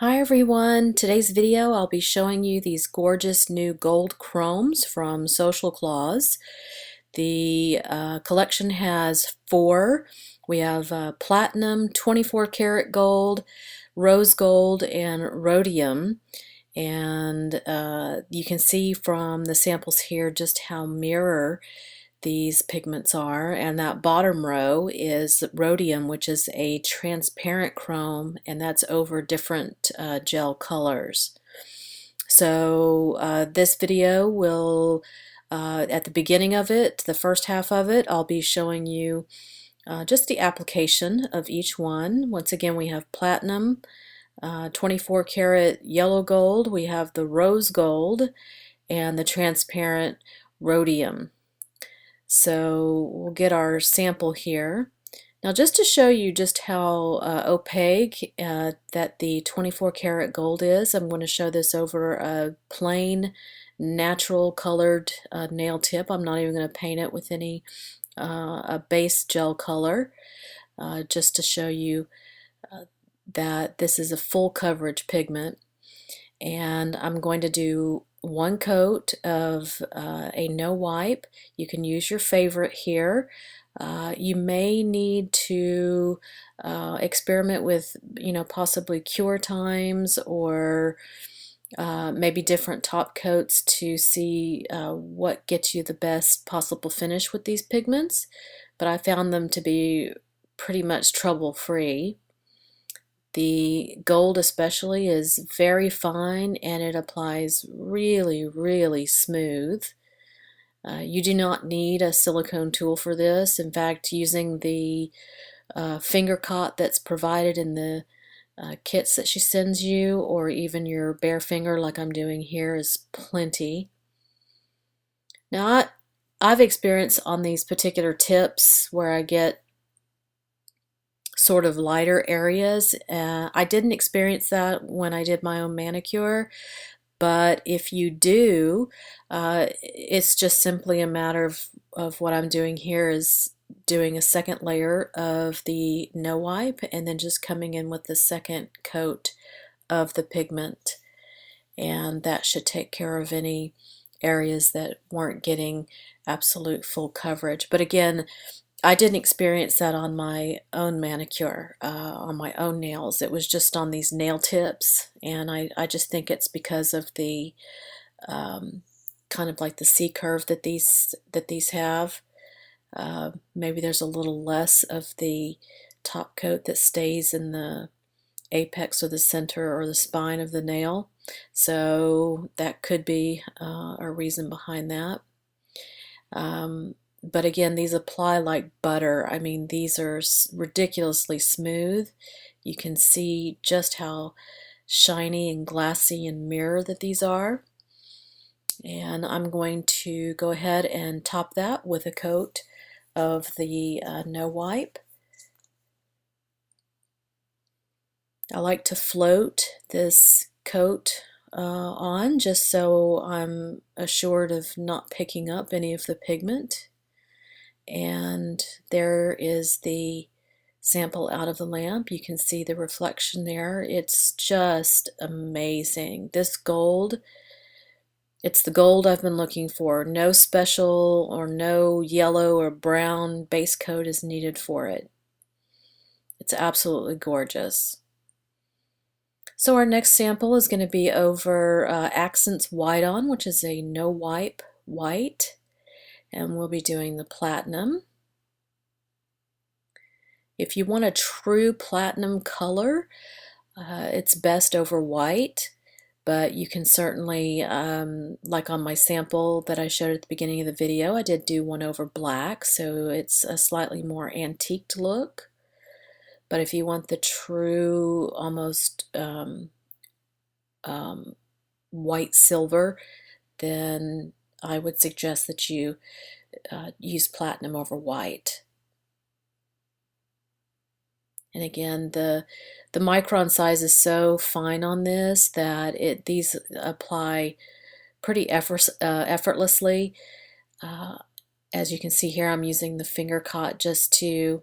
Hi everyone! Today's video I'll be showing you these gorgeous new gold chromes from Social Claus. The collection has four. We have platinum, 24 karat gold, rose gold, and rhodium. And you can see from the samples here just how mirror these pigments are, and that bottom row is rhodium, which is a transparent chrome, and that's over different gel colors. So this video will, at the beginning of it, the first half of it, I'll be showing you just the application of each one. Once again, we have platinum, 24 karat yellow gold, we have the rose gold, and the transparent rhodium. So we'll get our sample here. Now, just to show you just how opaque that the 24 karat gold is, I'm going to show this over a plain natural colored nail tip. I'm not even going to paint it with any a base gel color, just to show you that this is a full coverage pigment. And I'm going to do one coat of a no wipe. You can use your favorite here. You may need to experiment with, possibly cure times or maybe different top coats to see what gets you the best possible finish with these pigments. But I found them to be pretty much trouble-free. The gold especially is very fine and it applies really, really smooth. You do not need a silicone tool for this. In fact, using the finger cot that's provided in the kits that she sends you, or even your bare finger like I'm doing here, is plenty. Now, I've experienced on these particular tips where I get sort of lighter areas. I didn't experience that when I did my own manicure, but if you do, it's just simply a matter of what I'm doing here is doing a second layer of the no wipe and then just coming in with the second coat of the pigment, and that should take care of any areas that weren't getting absolute full coverage. But again, I didn't experience that on my own manicure, on my own nails. It was just on these nail tips, and I just think it's because of the kind of like the C curve that these have. Maybe there's a little less of the top coat that stays in the apex or the center or the spine of the nail, so that could be a reason behind that. But again, these apply like butter. I mean, these are ridiculously smooth. You can see just how shiny and glassy and mirror that these are. And I'm going to go ahead and top that with a coat of the no wipe. I like to float this coat on just so I'm assured of not picking up any of the pigment. And there is the sample out of the lamp. You can see the reflection there. It's just amazing. This gold, it's the gold I've been looking for. No special or no yellow or brown base coat is needed for it. It's absolutely gorgeous. So our next sample is going to be over Accents White On, which is a no wipe white. And we'll be doing the platinum. If you want a true platinum color, it's best over white, but you can certainly, like on my sample that I showed at the beginning of the video, I did do one over black, so it's a slightly more antiqued look. But if you want the true, almost white silver, then I would suggest that you use platinum over white. And again, the micron size is so fine on this that these apply pretty effortlessly. As you can see here, I'm using the finger cot just to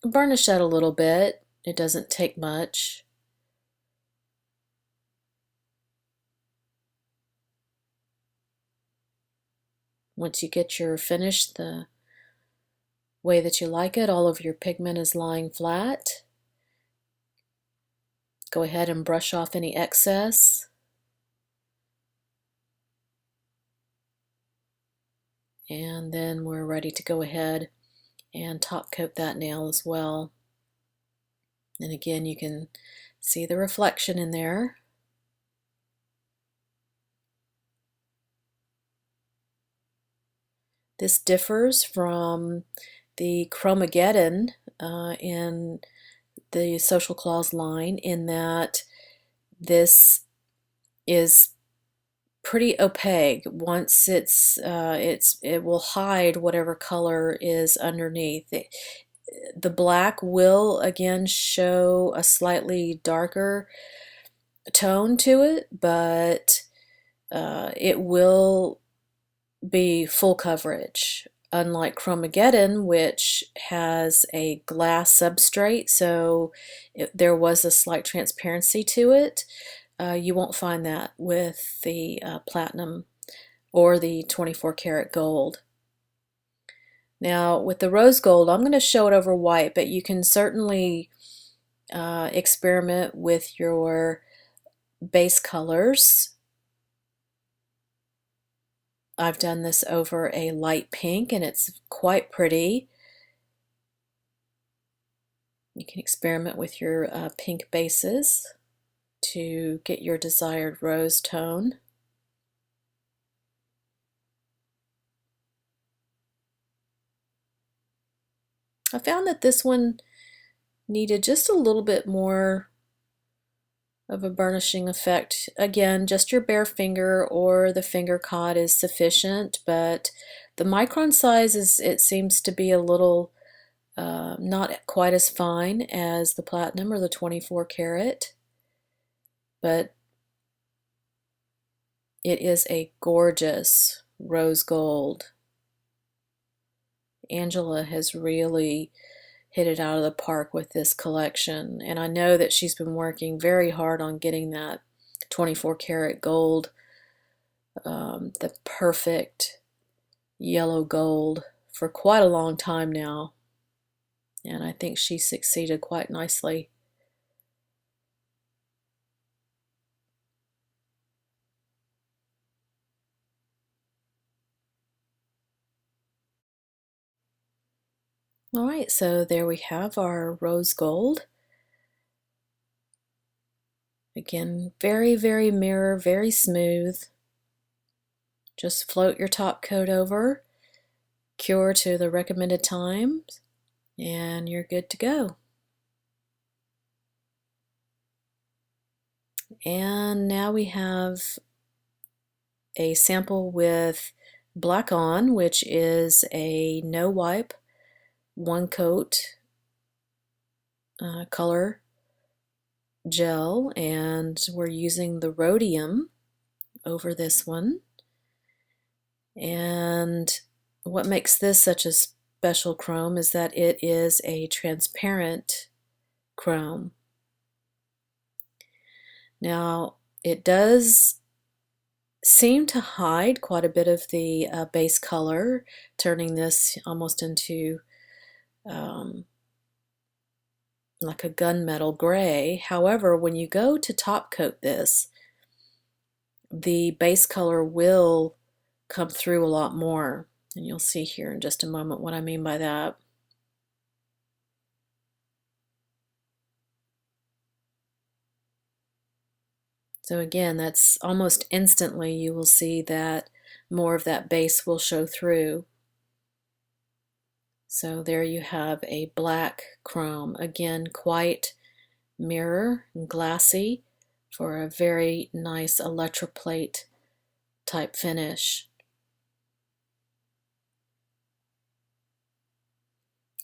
burnish that a little bit. It doesn't take much. Once you get your finish the way that you like it, all of your pigment is lying flat. Go ahead and brush off any excess. And then we're ready to go ahead and top coat that nail as well. And again, you can see the reflection in there. This differs from the Chromageddon in the Social Claws line in that this is pretty opaque. Once it will hide whatever color is underneath. The black will again show a slightly darker tone to it, but it will be full coverage. Unlike Chromageddon, which has a glass substrate, so there was a slight transparency to it. You won't find that with the platinum or the 24 karat gold. Now with the rose gold, I'm going to show it over white, but you can certainly experiment with your base colors. I've done this over a light pink and it's quite pretty. You can experiment with your pink bases to get your desired rose tone. I found that this one needed just a little bit more of a burnishing effect. Again, just your bare finger or the finger caught is sufficient, but the micron size it seems to be a little not quite as fine as the platinum or the 24 karat, but it is a gorgeous rose gold. Angela has really hit it out of the park with this collection, and I know that she's been working very hard on getting that 24 karat gold, the perfect yellow gold, for quite a long time now, and I think she succeeded quite nicely. Alright, so there we have our rose gold. Again, very, very mirror, very smooth. Just float your top coat over, cure to the recommended times, and you're good to go. And now we have a sample with black on, which is a no wipe, one coat color gel, and we're using the rhodium over this one. And what makes this such a special chrome is that it is a transparent chrome. Now it does seem to hide quite a bit of the base color, turning this almost into like a gunmetal gray. However, when you go to top coat this, the base color will come through a lot more, and you'll see here in just a moment what I mean by that. So again, that's almost instantly you will see that more of that base will show through. So there you have a black chrome, again quite mirror and glassy for a very nice electroplate type finish.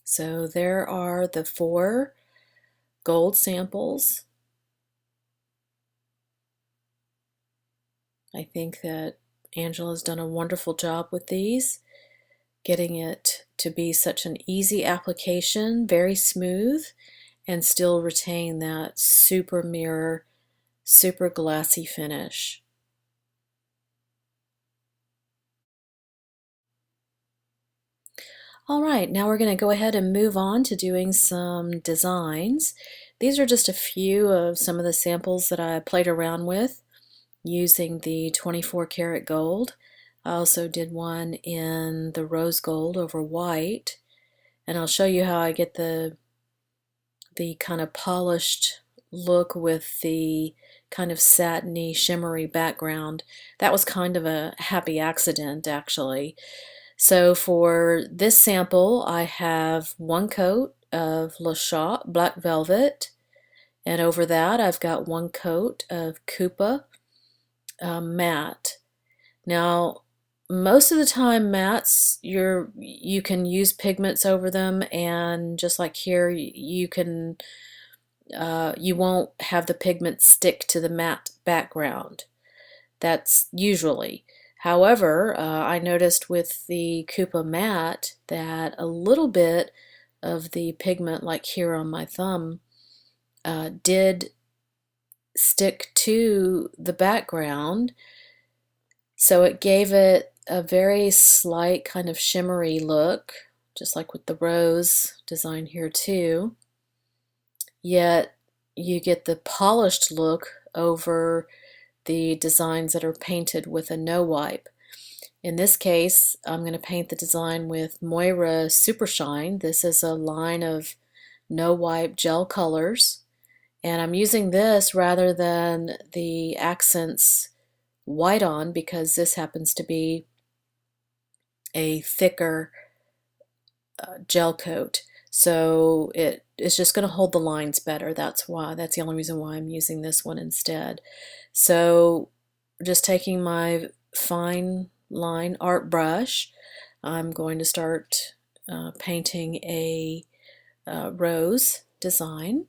So there are the 4 gold samples. I think that Angela's done a wonderful job with these, getting it to be such an easy application, very smooth, and still retain that super mirror, super glassy finish. Alright, now we're going to go ahead and move on to doing some designs. These are just a few of some of the samples that I played around with using the 24 karat gold. I also did one in the rose gold over white, and I'll show you how I get the kind of polished look with the kind of satiny, shimmery background. That was kind of a happy accident, actually. So for this sample, I have one coat of Le Chat Black Velvet, and over that I've got one coat of Coupa Matte. Now, most of the time mattes, you can use pigments over them, and just like here, you can you won't have the pigment stick to the matte background. That's usually. However, I noticed with the Coupa Matte that a little bit of the pigment, like here on my thumb, did stick to the background, so it gave it a very slight kind of shimmery look, just like with the rose design here too. Yet you get the polished look over the designs that are painted with a no wipe. In this case, I'm going to paint the design with Moyra SuperShine. This is a line of no wipe gel colors, and I'm using this rather than the Accents white on because this happens to be a thicker gel coat, so it's just going to hold the lines better. That's the only reason why I'm using this one instead. So just taking my fine line art brush, I'm going to start painting a rose design.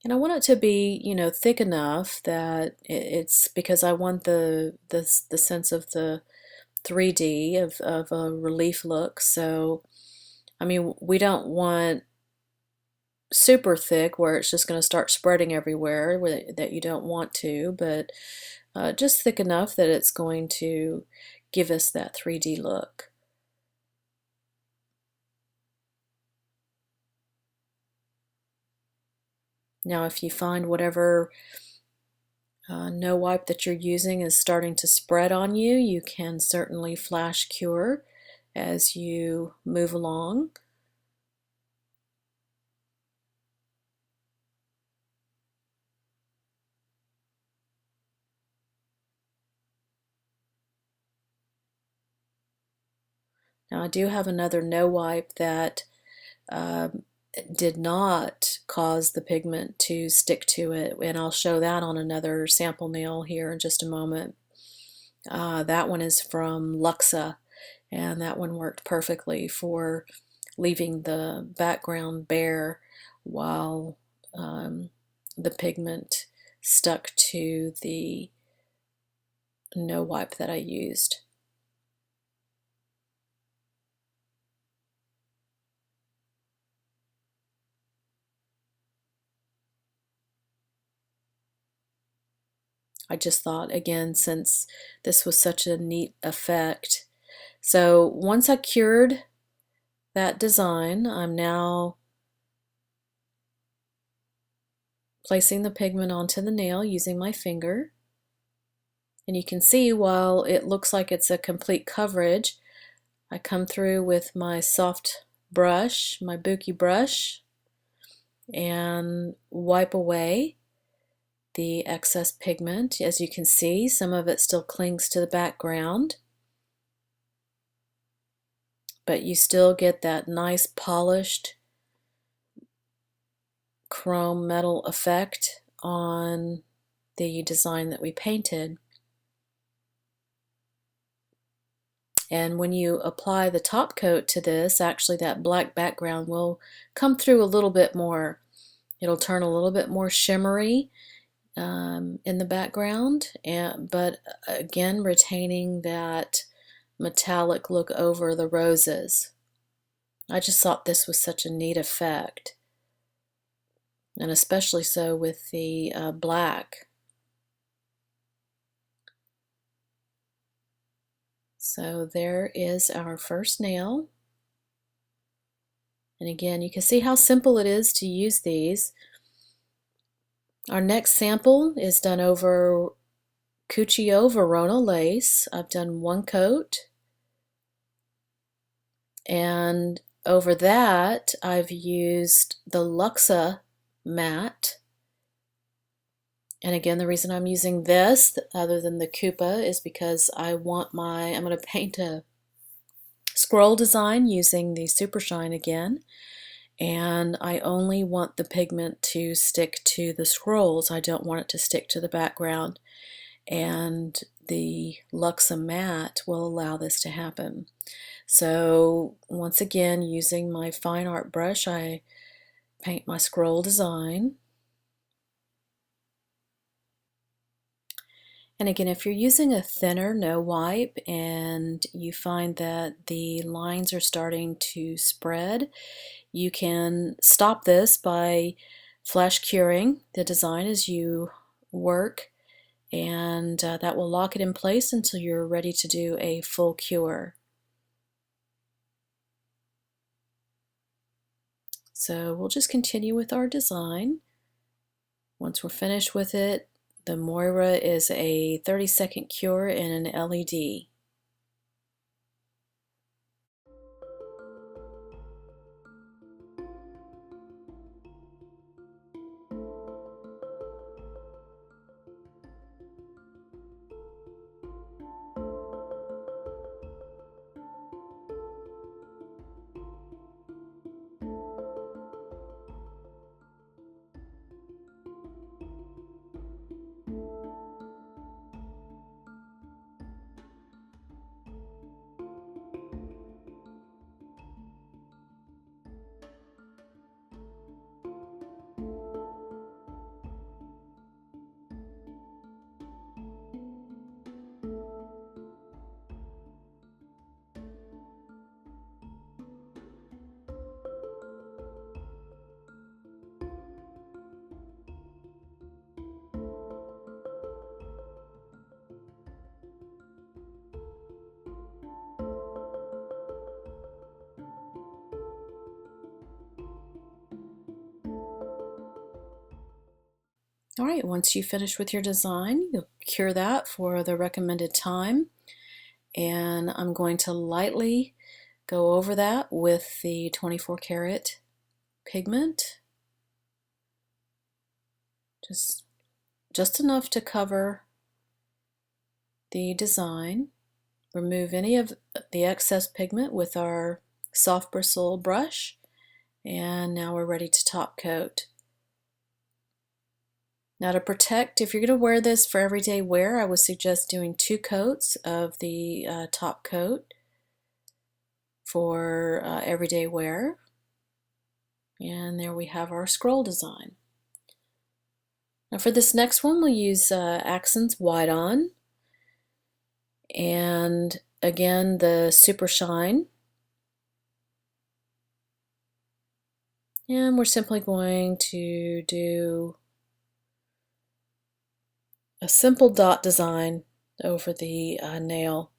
And I want it to be, thick enough that it's because I want the sense of the 3D of a relief look. So, I mean, we don't want super thick where it's just going to start spreading everywhere that you don't want to, but just thick enough that it's going to give us that 3D look. Now, if you find whatever no wipe that you're using is starting to spread on you, you can certainly flash cure as you move along. Now I do have another no wipe that did not cause the pigment to stick to it, and I'll show that on another sample nail here in just a moment. That one is from Luxa, and that one worked perfectly for leaving the background bare while the pigment stuck to the no wipe that I used. I just thought, again, since this was such a neat effect. So once I cured that design, I'm now placing the pigment onto the nail using my finger. And you can see while it looks like it's a complete coverage, I come through with my soft brush, my Buki brush, and wipe away the excess pigment. As you can see, some of it still clings to the background, but you still get that nice polished chrome metal effect on the design that we painted. And when you apply the top coat to this, actually that black background will come through a little bit more. It'll turn a little bit more shimmery in the background, but again retaining that metallic look over the roses. I just thought this was such a neat effect, and especially so with the black. So there is our first nail. And again, you can see how simple it is to use these. Our next sample is done over Cuccio Verona lace. I've done one coat. And over that, I've used the Luxa matte. And again, the reason I'm using this, other than the Coupa, is because I'm going to paint a scroll design using the SuperShine again. And I only want the pigment to stick to the scrolls. I don't want it to stick to the background. And the Luxa matte will allow this to happen. So once again, using my fine art brush, I paint my scroll design. And again, if you're using a thinner no wipe and you find that the lines are starting to spread, you can stop this by flash curing the design as you work, and that will lock it in place until you're ready to do a full cure. So we'll just continue with our design. Once we're finished with it, the Moyra is a 30-second cure in an LED. All right, once you finish with your design, you'll cure that for the recommended time. And I'm going to lightly go over that with the 24 karat pigment. Just enough to cover the design. Remove any of the excess pigment with our soft bristle brush. And now we're ready to top coat. Now to protect, if you're going to wear this for everyday wear, I would suggest doing 2 coats of the top coat for everyday wear. And there we have our scroll design. Now for this next one, we'll use Accents White On. And again, the SuperShine. And we're simply going to do a simple dot design over the nail.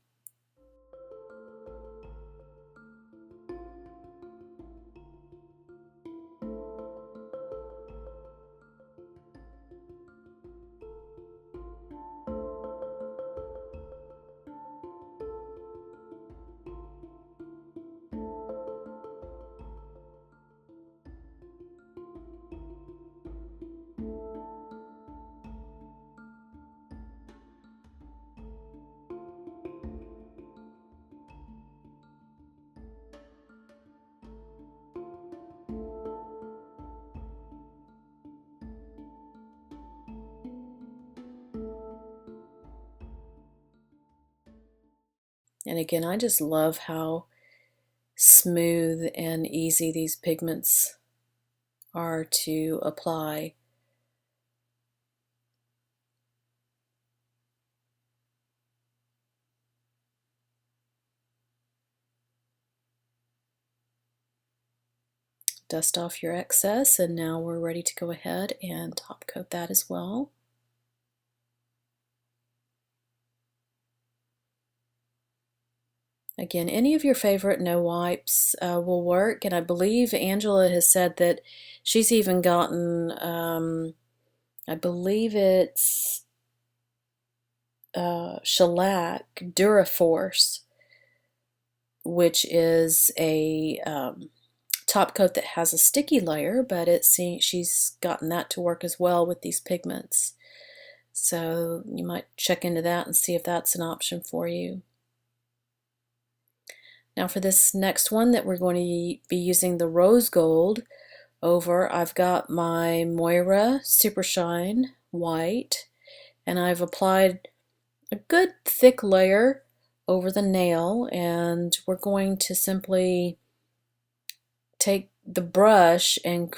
And again, I just love how smooth and easy these pigments are to apply. Dust off your excess, and now we're ready to go ahead and top coat that as well. Again, any of your favorite no wipes will work, and I believe Angela has said that she's even gotten, I believe it's shellac Duraforce, which is a top coat that has a sticky layer, but she's gotten that to work as well with these pigments. So you might check into that and see if that's an option for you. Now for this next one that we're going to be using the rose gold over, I've got my Moyra SuperShine white, and I've applied a good thick layer over the nail, and we're going to simply take the brush and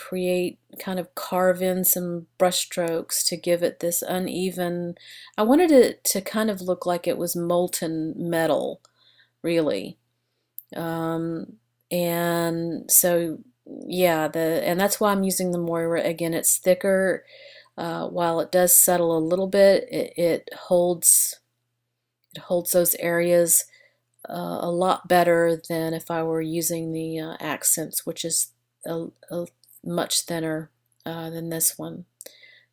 kind of carve in some brush strokes to give it this uneven. I wanted it to kind of look like it was molten metal, really. And so yeah, and that's why I'm using the Moyra. Again, it's thicker. While it does settle a little bit, it holds those areas a lot better than if I were using the accents, which is a much thinner than this one.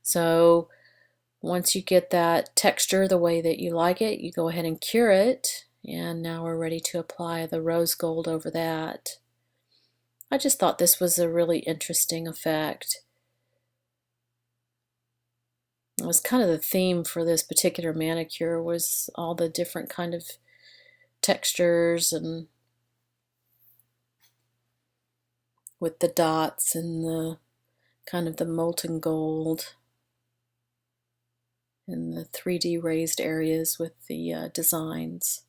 So once you get that texture the way that you like it, you go ahead and cure it, and now we're ready to apply the rose gold over that. I just thought this was a really interesting effect. It was kind of the theme for this particular manicure, was all the different kind of textures, and with the dots and the kind of the molten gold and the 3D raised areas with the designs.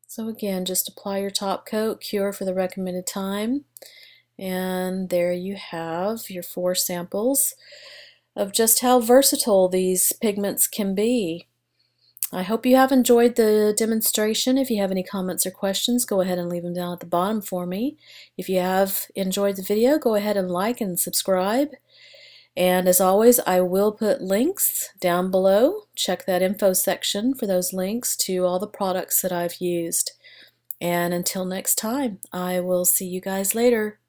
So again, just apply your top coat, cure for the recommended time, and there you have your 4 samples of just how versatile these pigments can be. I hope you have enjoyed the demonstration. If you have any comments or questions, go ahead and leave them down at the bottom for me. If you have enjoyed the video, go ahead and like and subscribe. And as always, I will put links down below. Check that info section for those links to all the products that I've used. And until next time, I will see you guys later.